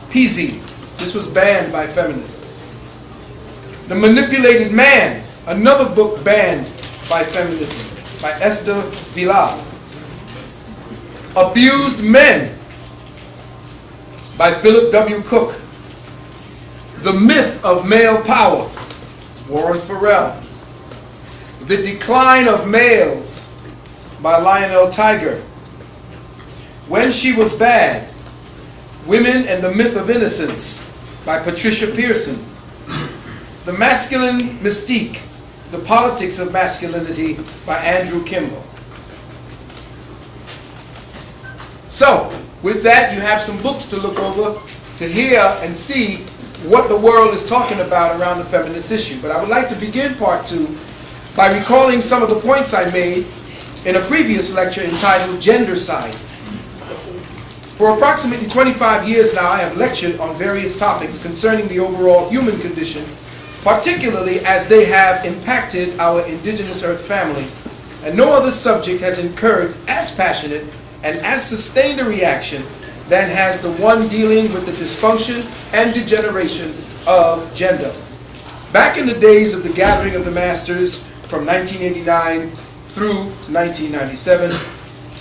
PZ. This was banned by feminism. The Manipulated Man, another book banned by feminism, by Esther Villar. Abused Men, by Philip W. Cook. The Myth of Male Power, Warren Farrell. The Decline of Males, by Lionel Tiger. When She Was Bad, Women and the Myth of Innocence, by Patricia Pearson. The Masculine Mystique, The Politics of Masculinity, by Andrew Kimball. So, with that, you have some books to look over, to hear and see what the world is talking about around the feminist issue. But I would like to begin part 2 by recalling some of the points I made in a previous lecture entitled Gendercide. For approximately 25 years now, I have lectured on various topics concerning the overall human condition, particularly as they have impacted our indigenous earth family. And no other subject has incurred as passionate and as sustained a reaction than has the one dealing with the dysfunction and degeneration of gender. Back in the days of the Gathering of the Masters from 1989 through 1997,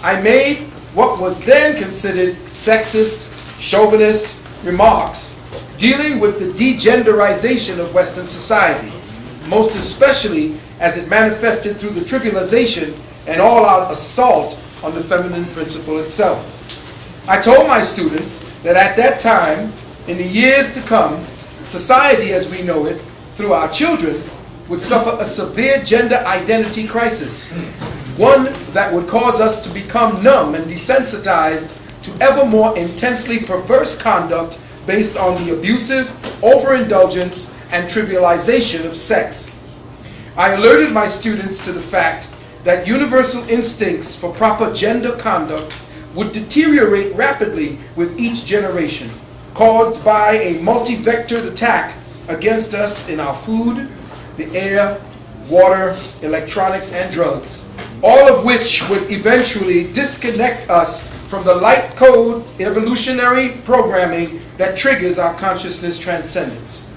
I made what was then considered sexist, chauvinist remarks dealing with the degenderization of Western society, most especially as it manifested through the trivialization and all-out assault on the feminine principle itself. I told my students that at that time, in the years to come, society as we know it, through our children, would suffer a severe gender identity crisis, one that would cause us to become numb and desensitized to ever more intensely perverse conduct based on the abusive overindulgence and trivialization of sex. I alerted my students to the fact that universal instincts for proper gender conduct would deteriorate rapidly with each generation, caused by a multi-vectored attack against us in our food, the air, water, electronics, and drugs, all of which would eventually disconnect us from the light code evolutionary programming that triggers our consciousness transcendence.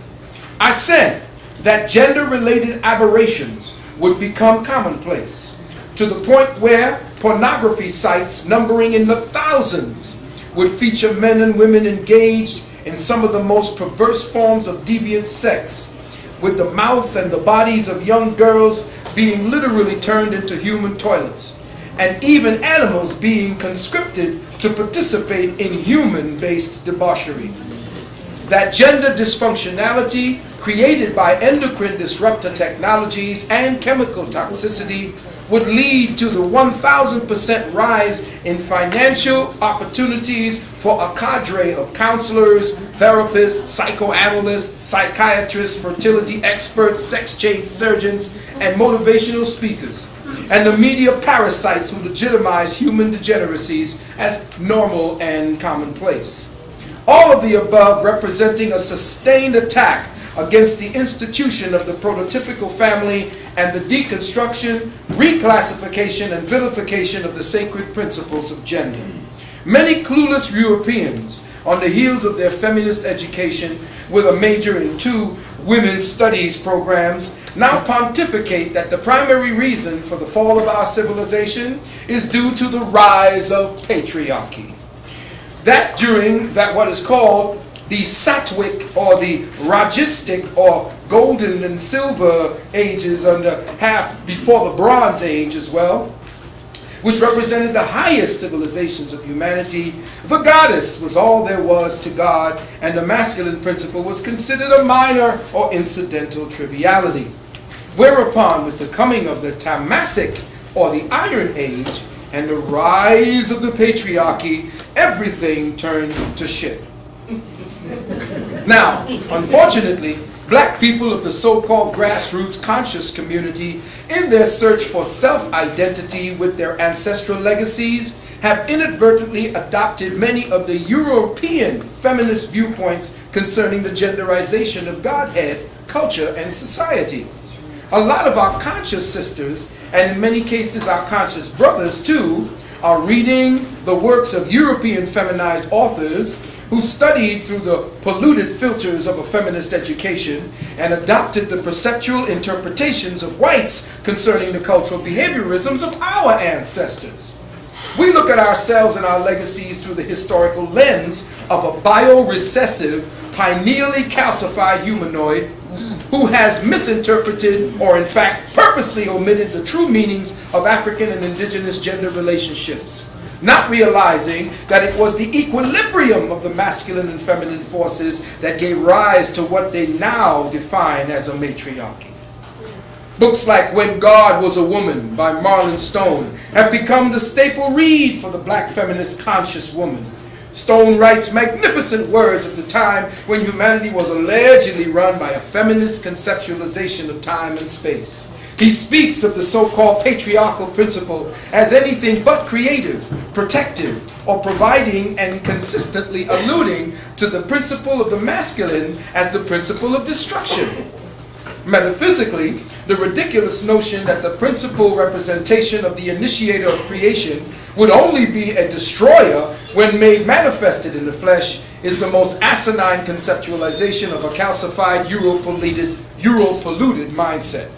I said that gender-related aberrations would become commonplace, to the point where pornography sites numbering in the thousands would feature men and women engaged in some of the most perverse forms of deviant sex, with the mouth and the bodies of young girls being literally turned into human toilets, and even animals being conscripted to participate in human-based debauchery. That gender dysfunctionality created by endocrine disruptor technologies and chemical toxicity would lead to the 1000% rise in financial opportunities for a cadre of counselors, therapists, psychoanalysts, psychiatrists, fertility experts, sex change surgeons, and motivational speakers, and the media parasites who legitimize human degeneracies as normal and commonplace. All of the above representing a sustained attack against the institution of the prototypical family and the deconstruction, reclassification, and vilification of the sacred principles of gender. Many clueless Europeans, on the heels of their feminist education with a major in 2 women's studies programs, now pontificate that the primary reason for the fall of our civilization is due to the rise of patriarchy. That during what is called the Sattvic or the Rajistic or golden and silver ages, under half before the Bronze Age as well, which represented the highest civilizations of humanity, the goddess was all there was to God, and the masculine principle was considered a minor or incidental triviality. Whereupon, with the coming of the Tamasic or the Iron Age and the rise of the patriarchy, everything turned to shit. Now, unfortunately, black people of the so-called grassroots conscious community, in their search for self-identity with their ancestral legacies, have inadvertently adopted many of the European feminist viewpoints concerning the genderization of Godhead, culture, and society. A lot of our conscious sisters, and in many cases our conscious brothers too, are reading the works of European feminized authors, who studied through the polluted filters of a feminist education and adopted the perceptual interpretations of whites concerning the cultural behaviorisms of our ancestors. We look at ourselves and our legacies through the historical lens of a biorecessive, pineally calcified humanoid who has misinterpreted or in fact purposely omitted the true meanings of African and indigenous gender relationships, not realizing that it was the equilibrium of the masculine and feminine forces that gave rise to what they now define as a matriarchy. Books like When God Was a Woman by Marlon Stone have become the staple read for the black feminist conscious woman. Stone writes magnificent words of the time when humanity was allegedly run by a feminist conceptualization of time and space. He speaks of the so-called patriarchal principle as anything but creative, protective, or providing, and consistently alluding to the principle of the masculine as the principle of destruction. Metaphysically, the ridiculous notion that the principal representation of the initiator of creation would only be a destroyer when made manifested in the flesh is the most asinine conceptualization of a calcified, Euro-polluted mindset.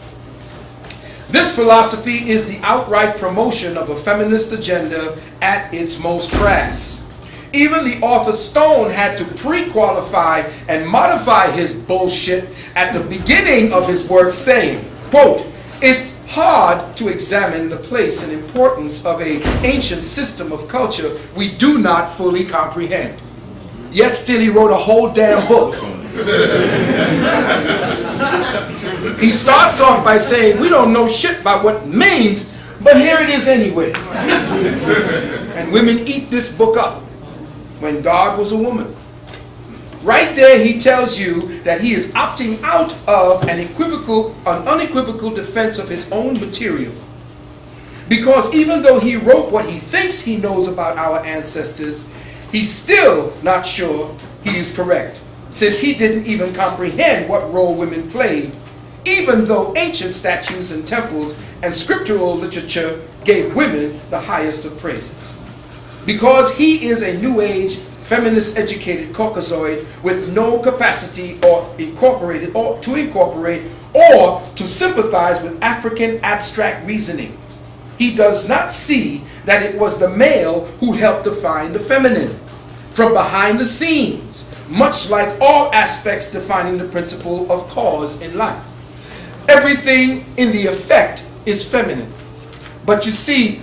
This philosophy is the outright promotion of a feminist agenda at its most crass. Even the author Stone had to pre-qualify and modify his bullshit at the beginning of his work, saying, quote, "It's hard to examine the place and importance of an ancient system of culture we do not fully comprehend." Yet still he wrote a whole damn book. He starts off by saying, we don't know shit about what it means, but here it is anyway. And women eat this book up. When God Was a Woman. Right there he tells you that he is opting out of an unequivocal defense of his own material. Because even though he wrote what he thinks he knows about our ancestors, he's still not sure he is correct, since he didn't even comprehend what role women played, even though ancient statues and temples and scriptural literature gave women the highest of praises. Because he is a New Age, feminist educated Caucasoid with no capacity to incorporate or to sympathize with African abstract reasoning. He does not see that it was the male who helped define the feminine from behind the scenes, much like all aspects defining the principle of cause in life. Everything in the effect is feminine. But you see,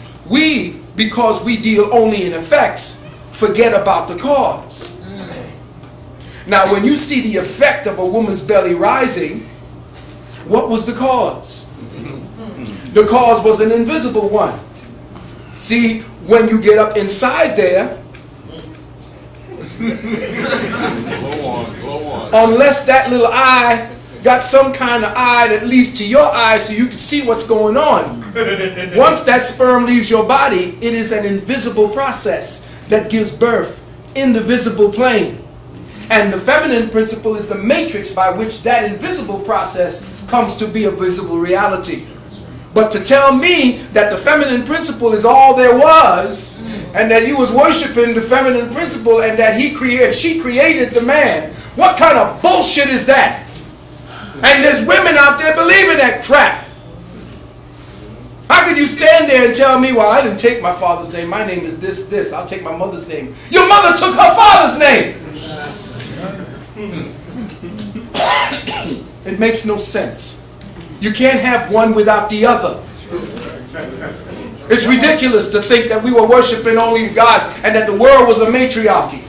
because we deal only in effects, forget about the cause. Now, when you see the effect of a woman's belly rising, what was the cause? The cause was an invisible one. See, when you get up inside there, unless that little eye got some kind of eye that leads to your eye so you can see what's going on. Once that sperm leaves your body, it is an invisible process that gives birth in the visible plane. And the feminine principle is the matrix by which that invisible process comes to be a visible reality. But to tell me that the feminine principle is all there was, and that you was worshiping the feminine principle and that she created the man, what kind of bullshit is that? And there's women out there believing that crap. How could you stand there and tell me, well, I didn't take my father's name, my name is this, I'll take my mother's name. Your mother took her father's name. It makes no sense. You can't have one without the other. It's ridiculous to think that we were worshiping only gods and that the world was a matriarchy.